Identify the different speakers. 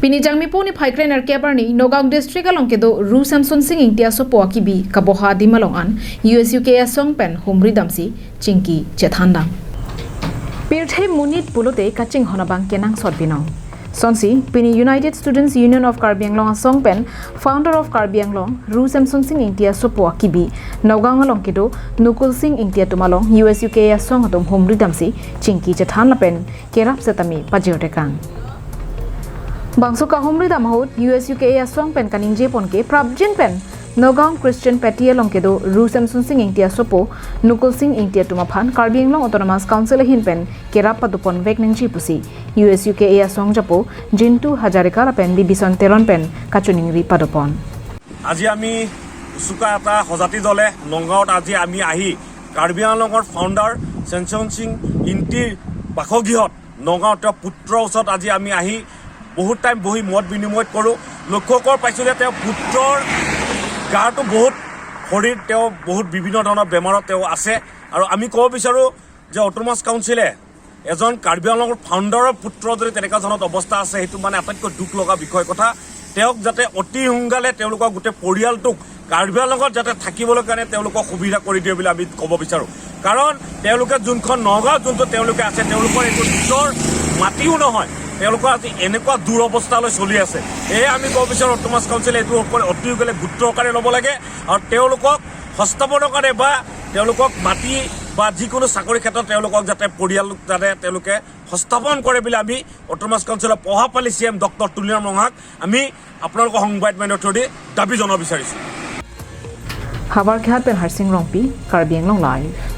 Speaker 1: Pinijangmi po ni Paikren Arkeparni, Nogam District along kedo Ru Semson Sing Ingti Asopo akibi kaboha di malongan USUKA Asong pen humri damsi cingki cethandang. Pirthe munit pulote kaching honabang kenang sotbinong. Sonsi, Pini United Students Union of Karbi Anglong Asong pen, founder of Karbi Anglong, Ru Semson Sing Ingti Asopo akibi, Nogang along kedo Nukul Sing Ingti Atumalong USUKA Asong atum humri damsi cingki cethandla pen kerap setami pajiotekang. Bangsu kahumri damahut USUKA Asong pen kaning jepon ke prabjin pen Nogam Christian Petia longkedo Ru Semson Sing Ingti Asopo Nukul Sing Ingti Atumaphan Karbi Anglong Autonomous Council hin pen kerap padupon vek ning jipusi USUKA Asong japo Jintu Hajarika pen Bibison Teron pen kachuning ri padupon.
Speaker 2: আজি আমি USUKA এটা হজাতি দলে নংগাঁৱত আজি আমি আহি কাৰ্বি আংলঙৰ founder সেমছন Singh ইন্টিৰ বাসগৃহত নগাঁৱত পুত্ৰৰ ওচৰত আজি আমি আহি বহুত টাইম বহি মত বিনিময় কৰোঁ লক্ষ্য কৰ পাইছোঁ যে তেওঁ পুত্ৰৰ গাটো বহুত শৰীৰ তেওঁ বহুত বিভিন্ন ধৰণৰ বেমাৰত তেওঁ আছে আৰু আমি ক'ব বিচাৰোঁ যে অটোনমাছ কাউন্সিলে এজন কাৰ্বি আংলঙৰ ফাউণ্ডাৰৰ পুত্ৰ যদি তেনেকুৱা ধৰণৰ অৱস্থা আছে সেইটো মানে আটাইতকৈ দুখ লগা বিষয় কথা তেওঁক যাতে অতি সোনকালে তেওঁলোকৰ গোটেই পৰিয়ালটোক কাৰ্বি আংলঙত যাতে থাকিবলৈ কাৰণে তেওঁলোকক সুবিধা কৰি দিয়ে বুলি আমি ক'ব বিচাৰোঁ কাৰণ তেওঁলোকে যোনখন নগাঁও যোনটো তেওঁলোকে আছে তেওঁলোকৰ এইটো নিজৰ মাটিও নহয় তেওঁলোকৰ আজি এনেকুৱা দূৰ অৱস্থালৈ চলি আছে এয়ে আমি ক'ব বিচাৰোঁ অটোনমাছ কাউন্সিলে এইটো অতি সোনকালে গুৰুত্বকাৰে ল'ব লাগে আৰু তেওঁলোকক হস্তান্তৰৰ কাৰণে বা তেওঁলোকক মাটি বা যিকোনো চাকৰি ক্ষেত্ৰত তেওঁলোকক যাতে পৰিয়াল যাতে তেওঁলোকে হস্তাপন কৰে বুলি আমি অটোনমাছ কাউন্সিলৰ প্ৰভাৱশালী CM ডক্টৰ তুলিয়াম ৰঙাক আমি আপোনালোকৰ সংবাদ মাধ্যমৰ থ্ৰুদি দাবী জনাব বিচাৰিছোঁ।
Speaker 1: Habar Khat pen Harsing Rongpi, Karbi Anglong Live.